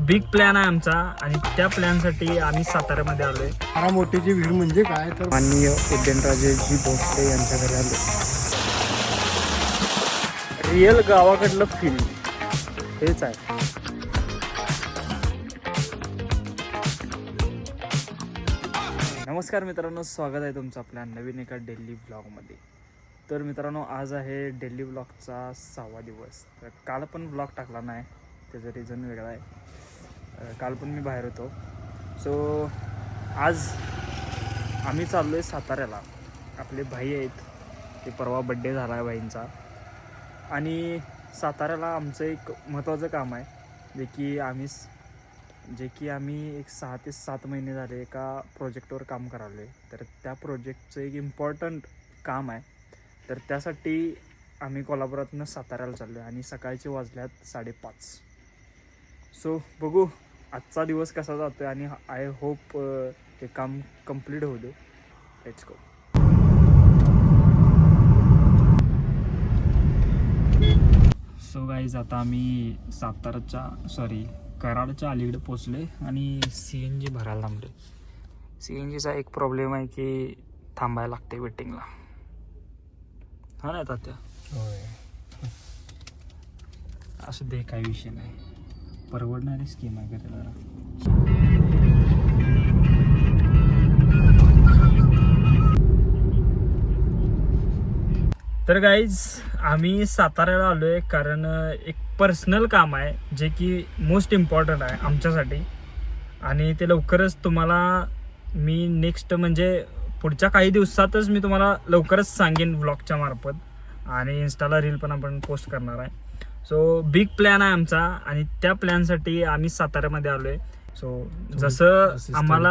Big plan आहे आमचा आणि त्या प्लॅनसाठी आम्ही साताऱ्यामध्ये आलोय. फार मोठीची विहीर म्हणजे काय तर माननीय उदयनराजेजी भोसले यांच्या घरी आलो. रिअल गावाकडलं फील हेच आहे. नमस्कार मित्रांनो, स्वागत आहे तुमचं आपल्या नवीन एका डेली व्लॉगमध्ये. तर मित्रांनो, आज आहे डेली व्लॉगचा 6वा दिवस. तर काल पण व्लॉग टाकला नाही, त्याचं रिझन वेगळं आहे. काल पण मी बाहेर होतो. सो आज आम्ही चाललो आहे साताऱ्याला. आपले भाई आहेत, ते परवा बड्डे झाला आहे भाईंचा. आणि साताऱ्याला आमचं एक महत्त्वाचं काम आहे, जे की आम्ही एक 6 ते 7 महिने झाले एका प्रोजेक्टवर काम करालो आहे. तर त्या प्रोजेक्टचं एक इम्पॉर्टंट काम आहे. तर त्यासाठी आम्ही कोल्हापुरातून साताऱ्याला चाललो आहे आणि सकाळचे वाजल्यात 5:30. सो बघू आजचा दिवस कसा जातो आहे आणि आय होप ते काम कंप्लीट होऊ दे. Let's go. सो गाईज, आता आम्ही कराडच्या अलीकडे पोचले आणि CNG भरायला थांबले. CNGचा एक प्रॉब्लेम आहे की थांबायला लागते वेटिंगला. हा नाही तात्या, असं दे, काही विषय नाही. परवडणारी स्कीम आहे का जरा. तर गाईज, आम्ही साताऱ्याला आलो आहे कारण एक पर्सनल काम आहे जे की मोस्ट इम्पॉर्टंट आहे आमच्यासाठी. आणि ते लवकरच तुम्हाला मी नेक्स्ट म्हणजे पुढच्या काही दिवसातच मी तुम्हाला लवकरच सांगेन व्लॉगच्या मार्फत. आणि इंस्टाला रील पण आपण पोस्ट करणार आहे. सो बिग प्लॅन आहे आमचा आणि त्या प्लॅनसाठी आम्ही साताऱ्यामध्ये आलो आहे. सो जसं आम्हाला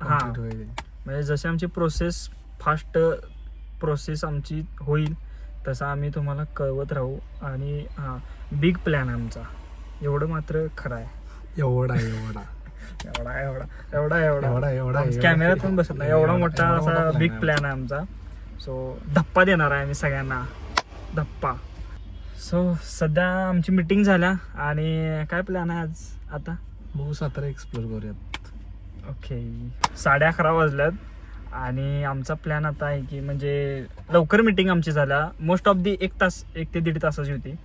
हां म्हणजे जशी आमची फास्ट प्रोसेस आमची होईल तसं आम्ही तुम्हाला कळवत राहू. आणि हां, बिग प्लॅन आहे आमचा, एवढं मात्र खरं आहे. एवढा कॅमेऱ्यात पण बसत नाही, एवढा मोठा असा बिग प्लॅन आहे आमचा. सो धप्पा देणार आहे आम्ही सगळ्यांना, धप्पा. सो सध्या आमची मीटिंग झाल्या आणि काय प्लॅन आहे आज आता बघू, सातारा एक्सप्लोर करूयात. ओके, 11:30 वाजल्यात आणि आमचा प्लॅन आता आहे की म्हणजे लवकर मीटिंग आमची झाल्या. मोस्ट ऑफ दी 1 ते 1.5 तासाची होती.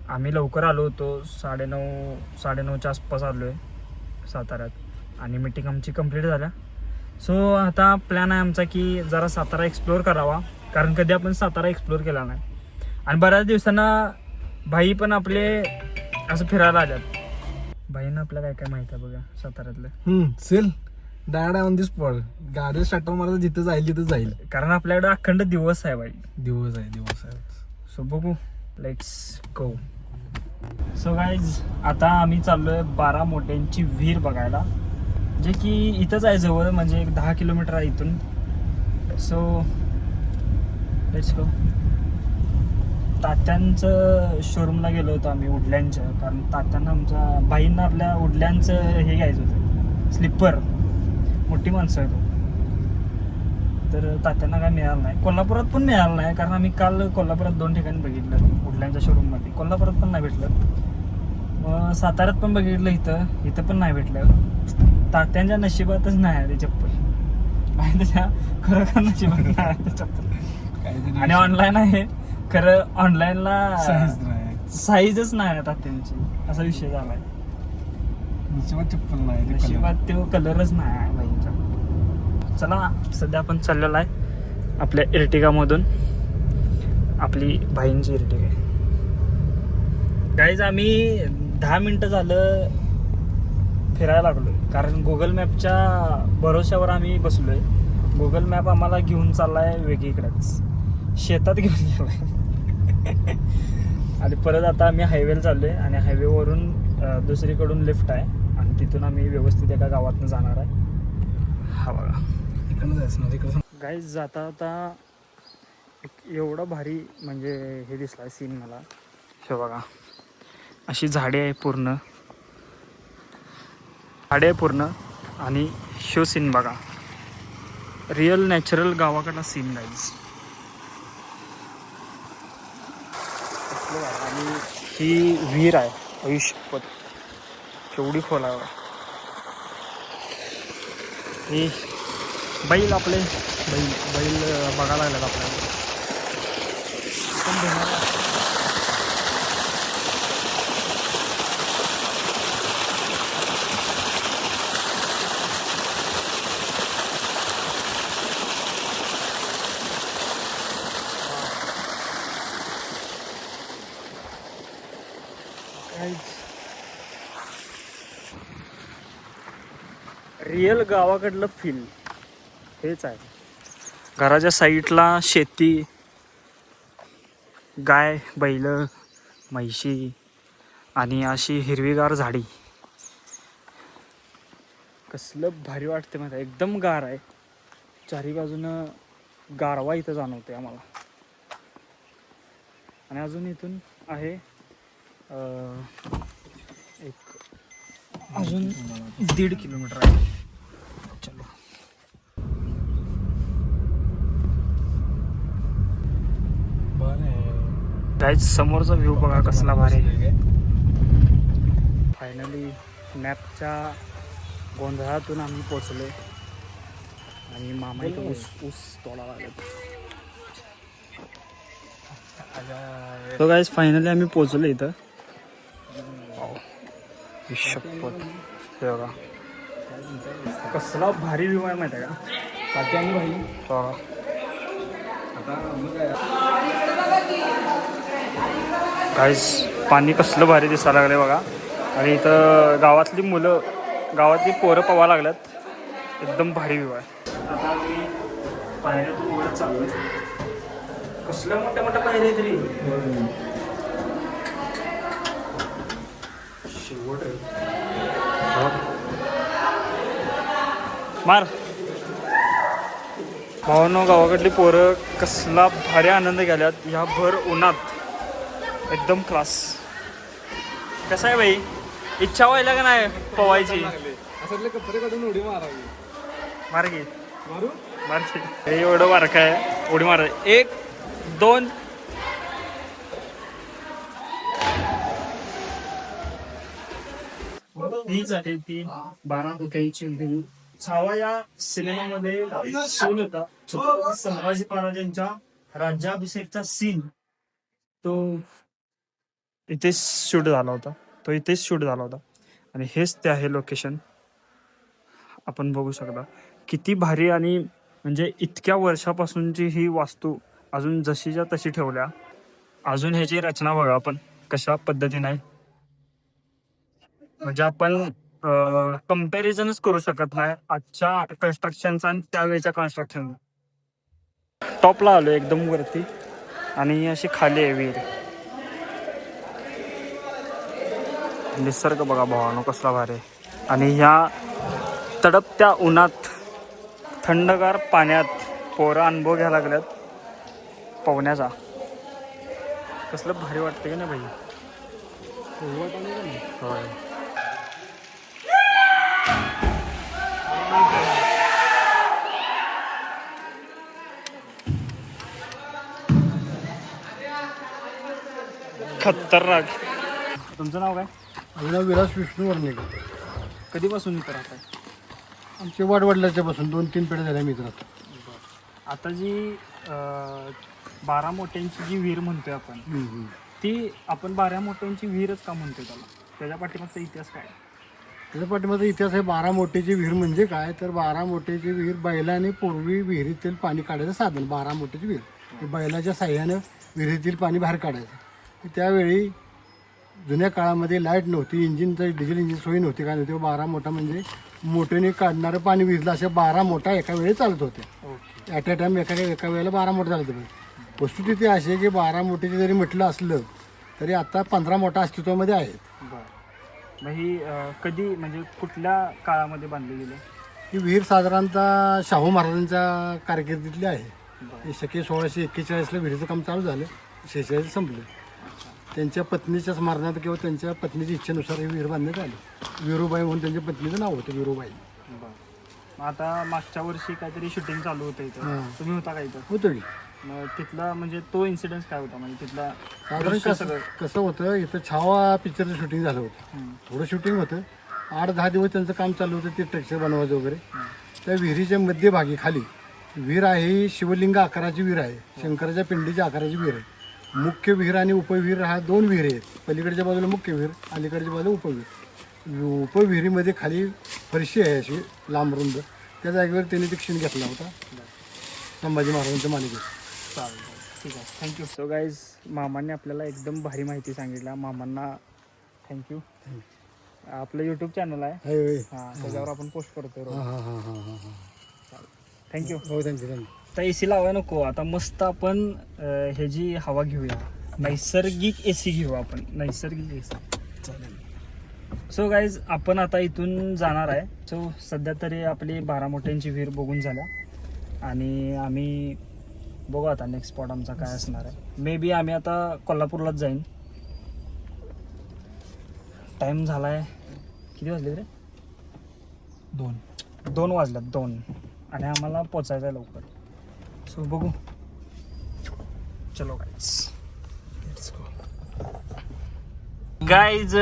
आम्ही लवकर आलो होतो, 9:30च्या आसपास आलो आहे साताऱ्यात आणि मीटिंग आमची कंप्लीट झाल्या. सो आता प्लॅन आहे आमचा की जरा सातारा एक्सप्लोर करावा, कारण कधी आपण सातारा एक्सप्लोर केला नाही. आणि बऱ्याच दिवसांना भाई पण आपले असं फिरायला आल्यात. भाईंना आपल्या काय काय माहिती आहे बघा साताऱ्यातलं. चल डायरेक्ट ऑन दी स्पॉट, गाडी स्टार्टर मारता जिथं जाईल कारण आपल्याकडे अखंड दिवस आहे भाई. दिवस आहे. सो बघू, लेट्स गो. सो गाईज, आता आम्ही चाललोय 12 मोट्यांची विहीर बघायला, जे की इथंच आहे जवळ, म्हणजे एक 10 किलोमीटर आहे इथून. So let's go. तात्यांचं शोरूमला गेलो होतो आम्ही, वुडलँडच्या, कारण तात्यांना आमच्या बाईंना आपल्या वुडलँडचं हे घ्यायचं होतं, स्लिपर. मोठी माणसं आहे तो, तर तात्यांना काय मिळालं नाही. कोल्हापुरात पण मिळालं नाही, कारण आम्ही काल कोल्हापुरात 2 ठिकाणी बघितलं वुडलँडच्या शोरूममध्ये. कोल्हापुरात पण नाही भेटलं, मग साताऱ्यात पण बघितलं, इथं पण नाही भेटलं. तात्यांच्या नशिबातच नाही आहे ते चप्पल, आणि त्याच्या खरोखर नशिबात नाही आहे ते चप्पल. आणि ऑनलाईन आहे, खरं ऑनलाईनला साईजच नाही आहे तात्यांची, असा विषय झाला आहे. चप्पल नाही, नशिबात तो कलरच नाही आहे बाईंचा. चला, सध्या आपण चाललेलो आहे आपल्या इर्टिगामधून, आपली भाईंची इर्टिगा आहे. गाईज, आम्ही 10 मिनटं झालं फिरायला लागलो आहे, कारण गुगल मॅपच्या भरोश्यावर आम्ही बसलो आहे. गुगल मॅप आम्हाला घेऊन चालला आहे वेगळीकडेच, शेतात घेऊन गेलो आहे. आणि परत आता आम्ही हायवेला चाललो आहे आणि हायवेवरून दुसरीकडून लिफ्ट आहे आणि तिथून आम्ही व्यवस्थित एका गावातनं जाणार आहे. हा बघा, इकडनं जायचं ना तिकडं. गाईज, जाता एक एवढा भारी म्हणजे हे दिसला सीन मला. हे बघा, अशी झाडे आहे पूर्ण आणि शो सीन बघा, रिअल नॅचरल गावाकडला सीन गाईज. आणि ही विहीर आहे, आयुष्यपत केवढी खोल आहे बघा. हे बैल आपले बैल बैल बघायला लागलेत आपल्याला. पण घेणार आहे. रिअल गावाकडलं फील हेच आहे. घराच्या साईडला शेती, गाय, बैल, म्हैशी आणि अशी हिरवीगार झाडी. कसलं भारी वाटते माहिती आहे. एकदम गार आहे. चारी बाजूनं गारवा इथं जाणवते आम्हाला. आणि अजून इथून आहे एक अजून 1.5 किलोमीटर आहे. चलो गाईज समोरचा व्ह्यू बघा कसला भारी. फायनली मॅपच्या गोंधळातून आम्ही पोचलो आणि मामा इथं ऊस तोडा लागत. तो गाईज फायनली आम्ही पोचलो इथं. शपथ हे बघा कसला भारी व्ह्यू आहे माहिती आहे का. बाकी आणि भाई गाईज पाणी कसलं भारी दिसायला लागले बघा. आणि इथं गावातली मुलं गावातली पोरं पवा लागल्यात. एकदम भारी व्ह्यू आहे. आता आम्ही पायऱ्यातून वर चाललोय. कसल्या मोठ्या मोठ्या पायऱ्या आहेत तरी. शेवट मार भावांनो, गावाकडली पोरं कसला भारी आनंद घ्याल्यात ह्या भर उन्हात. एकदम क्लास. कसं आहे भाई, इच्छा व्हायला का नाही पवायची. असले कपडे काढून उडी मारावी. मार की मारू मार की. हे एवढं बारक आहे उडी मार. 1 2 हीच आहे ती 12 डोक्याची देवी. छावा या सिनेमामध्ये सीन होता. छत्रपती संभाजी महाराजांच्या राज्याभिषेकचा सीन तो इथेच शूट झाला होता. आणि हेच ते आहे लोकेशन. आपण बघू शकता किती भारी. आणि म्हणजे इतक्या वर्षापासूनची ही वास्तू अजून जशीच्या तशी ठेवल्या. अजून ह्याची रचना बघा आपण कशा पद्धतीने आहे. म्हणजे आपण कम्पॅरिझनच करू शकत नाही आजच्या कन्स्ट्रक्शनचा आणि त्यावेळेच्या कन्स्ट्रक्शन. टॉपला आलो एकदम वरती आणि अशी खाली आहे विहीर. निसर्ग बघा भावानो कसला भारी आहे. आणि ह्या तडपत्या उन्हात थंडगार पाण्यात पोरं अनुभव घ्यायला लागल्यात पोहण्याचा. कसलं भारी वाटतं की नाही भाई. होय खतरनाक. तुमचं नाव काय. माझं विलास विष्णू वर्णेकर. कधीपासून इथं राहत आहे. आमचे वाडवडिलाच्या पासून 2-3 पिढ्या झाल्या मित्रात. आता जी 12 मोठ्यांची जी विहीर म्हणतोय आपण ती आपण 12 मोठ्यांची विहीरच का म्हणतोय त्याला. त्याच्या पाठीमागचा इतिहास काय. त्याच्या पाठीमागचा इतिहास आहे. 12 मोठ्याची विहीर म्हणजे काय तर 12 मोठ्याची विहीर बैलाने पूर्वी विहिरीतील पाणी काढायचं साधन. 12 मोठ्याची विहीर बैलाच्या साह्यानं विहिरीतील पाणी बाहेर काढायचं. त्यावेळी जुन्या काळामध्ये लाईट नव्हती, इंजिनचं डिझेल इंजिन सोयी नव्हती, काय नव्हती. 12 मोठा म्हणजे मोठ्याने काढणारं पाणी विहिरीला अशा 12 मोठा एका वेळी चालत होते. ॲट अ टाइम एका वेळेला 12 मोठं चालत होते. वस्तुस्थिती अशी आहे की 12 मोठ्याचे जरी म्हटलं असलं तरी आता 15 मोठा अस्तित्वामध्ये आहेत. मग ही कधी म्हणजे कुठल्या काळामध्ये बांधली गेली. ही विहीर साधारणतः शाहू महाराजांच्या कारकिर्दीतली आहे. हे शके 1641ला विहिरीचं काम चालू झालं, 46 संपलं. त्यांच्या पत्नीच्या स्मरणात किंवा त्यांच्या पत्नीच्या इच्छेनुसार ही विहीर बांधण्यात आली. विरुबाई म्हणून त्यांच्या पत्नीचं नाव होतं, विरुबाई. आता मागच्या वर्षी काहीतरी शूटिंग चालू होतं इथं, तुम्ही होता का इथं. होतं की. मग तिथला म्हणजे तो इन्सिडेन्स काय होता. म्हणजे तिथला साधारण कसं होतं, इथं छावा पिक्चरचं शूटिंग झालं होतं. थोडं शूटिंग होतं 8-10 दिवस त्यांचं काम चालू होतं ते स्ट्रक्चर बनवायचं वगैरे. त्या विहिरीच्या मध्यभागी खाली विहीर आहे, ही शिवलिंग आकाराची विहीर आहे, शंकराच्या पिंडीच्या आकाराची विहीर आहे. मुख्य विहीर आणि उपविहीर हा 2 विहिरी आहेत. पलीकडच्या बाजूला मुख्य विहीर, अलीकडच्या बाजूला उपविहीर. उपविहिरीमध्ये खाली फरशी आहे अशी लांब रुंद, त्या जागेवर त्यांनी दीक्षिण घेतला होता संभाजी महाराजांच्या मालिकेत. चालेल, ठीक आहे, थँक्यू. सो गाईज, मामांनी आपल्याला एकदम भारी माहिती सांगितलं. मामांना थँक्यू. आपलं यूट्यूब चॅनल आहे, आहे होय. हां, त्याच्यावर आपण पोस्ट करतो रोज. हां हां हां हां हां हां. थँक्यू. हो, थँक्यू थँक्यू. आता AC लावाय नको, आता मस्त आपण हे जी हवा घेऊया, नैसर्गिक AC घेऊ आपण, नैसर्गिक AC. चालेल. सो गाईज, आपण आता इथून जाणार आहे. सो सध्या तरी आपली बारामोट्यांची विहीर बघून झाल्या आणि आम्ही बघू आता नेक्स्ट स्पॉट आमचा काय असणार आहे. मे बी आम्ही आता कोल्हापूरलाच जाईन. टाईम झाला आहे, किती वाजले रे? 2 वाजल्यात, 2, आणि आम्हाला पोचायचं आहे लवकर. सो बघू, चलो गाईज.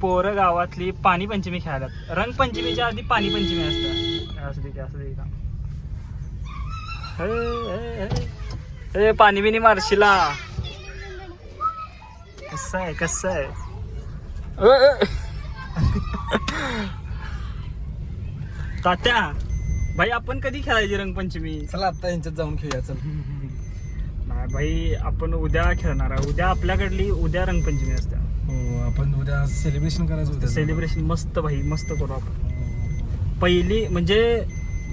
पोरं गावातली पाणी पंचमी खेळाल्यात. रंगपंचमीच्या आधी पाणी पंचमी असते. असू दे का. हे पाणी बिनी मारशिला. कसं आहे तात्या भाई, आपण कधी खेळायची रंगपंचमी? चला आता यांच्यात जाऊन खेळूया. चल. नाही भाई, आपण उद्या खेळणार आहे. उद्या आपल्याकडली उद्या रंगपंचमी असते. हो, आपण उद्या सेलिब्रेशन करायचं होतं. सेलिब्रेशन मस्त भाई, मस्त करू आपण. पहिली म्हणजे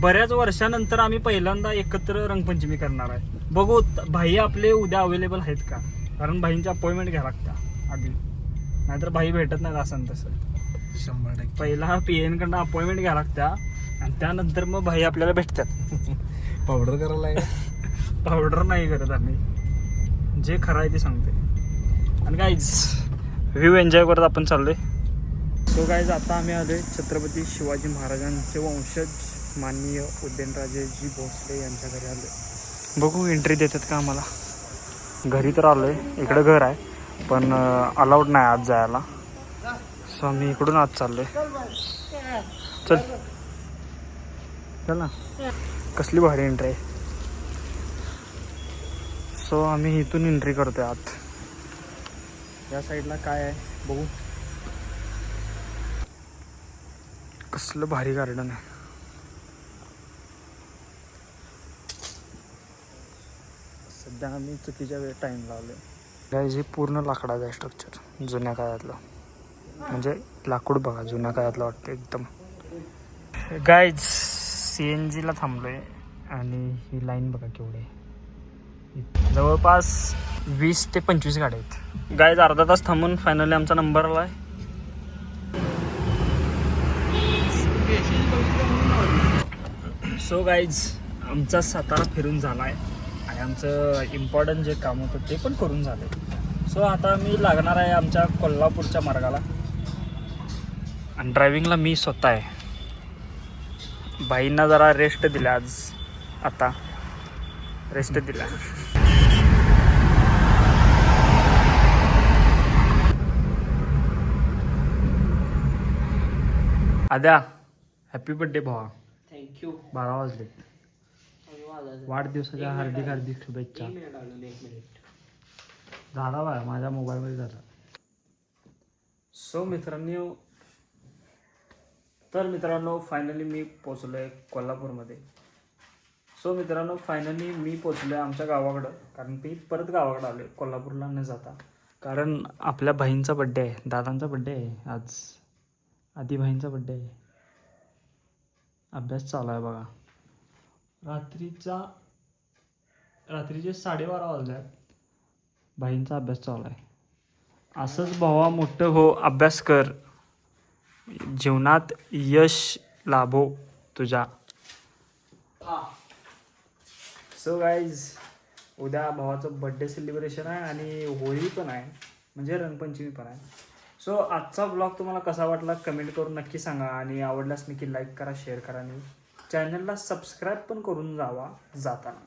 बऱ्याच वर्षानंतर आम्ही पहिल्यांदा एकत्र रंगपंचमी करणार आहे. बघू भाई आपले उद्या अवेलेबल आहेत का, कारण भाईंची अपॉइंटमेंट घ्यावं लागतं आधी, नाहीतर भाई भेटत नाहीत असं तसं. 100%. पहिला PN कडनं अपॉइंटमेंट घ्यावं लागतं आणि त्यानंतर मग भाई आपल्याला भेटतात. पावडर करायला आहे. पावडर नाही करत आम्ही, जे खरं आहे ते सांगते. आणि गाईज, व्ह्यू एन्जॉय करत आपण चाललोय. सो गाईज, आता आम्ही आलोय छत्रपती शिवाजी महाराजांचे वंशज माननीय उदयनराजेजी भोसले यांच्या घरी आलोय. बघू एंट्री देतात का आम्हाला. घरी तर आलोय, इकडं घर आहे पण अलाउड नाही आज जायला. सो आम्ही इकडून आज चाललोय. चल ना, कसली भारी एंट्री आहे. सो आम्ही इथून एंट्री करतोय आत. या साईडला काय आहे बघू. कसलं भारी गार्डन आहे. सध्या आम्ही चुकीच्या वेळ टाईम लावले. गाईज, हे पूर्ण लाकडाचं आहे स्ट्रक्चर, जुन्या काळातलं. म्हणजे लाकूड बघा, जुन्या काळातलं वाटतं एकदम. गाईज, CNG ला थांबलोय आणि ही लाईन बघा केवढी. जवळपास 20 ते 25 गाड्या आहेत. गाईज, अर्धा तास थांबून फायनली आमचा नंबर आला आहे. सो गाईज, आमचा सातारा फिरून झाला आहे आणि आमचं इम्पॉर्टंट जे काम होतं ते पण करून झालं आहे. सो आता मी लागणार आहे आमच्या कोल्हापूरच्या मार्गाला. आणि ड्रायव्हिंगला मी स्वतः आहे. भाईंना जरा रेस्ट दिला आज, आता रेस्ट दिला. आद्या, हॅपी बर्थडे भावा. थँक्यू. 12 वाजले. वाढदिवसाच्या हार्दिक हार्दिक शुभेच्छा. झाला बा माझ्या मोबाईलमध्ये झाला. सो मित्रांनो फायनली मी पोचलो आहे कोल्हापूरमध्ये. सो मित्रांनो फायनली मी पोचलो आहे आमच्या गावाकडं, कारण मी परत गावाकडं आलो आहे कोल्हापूरला न जाता. कारण आपल्या बहीणचा बड्डे आहे, दादांचा बड्डे आहे आज, आधी बहीणचा बड्डे आहे. अभ्यास चालू आहे बघा. रात्रीचे 12:30 वाजल्यात. बहीणचा अभ्यास चालू आहे. असंच भावा मोठं हो, अभ्यास कर, जीवनात यश लाभो तुझ्या. सो गाईज, उद्या भावाचं बड्डे सेलिब्रेशन आहे आणि होळी पण आहे, म्हणजे रंगपंचमी पण आहे. सो आजचा ब्लॉग तुम्हाला कसा वाटला कमेंट करून नक्की सांगा आणि आवडल्यास नक्की लाईक करा, शेअर करा आणि चॅनलला सबस्क्राईब पण करून जावा जाताना.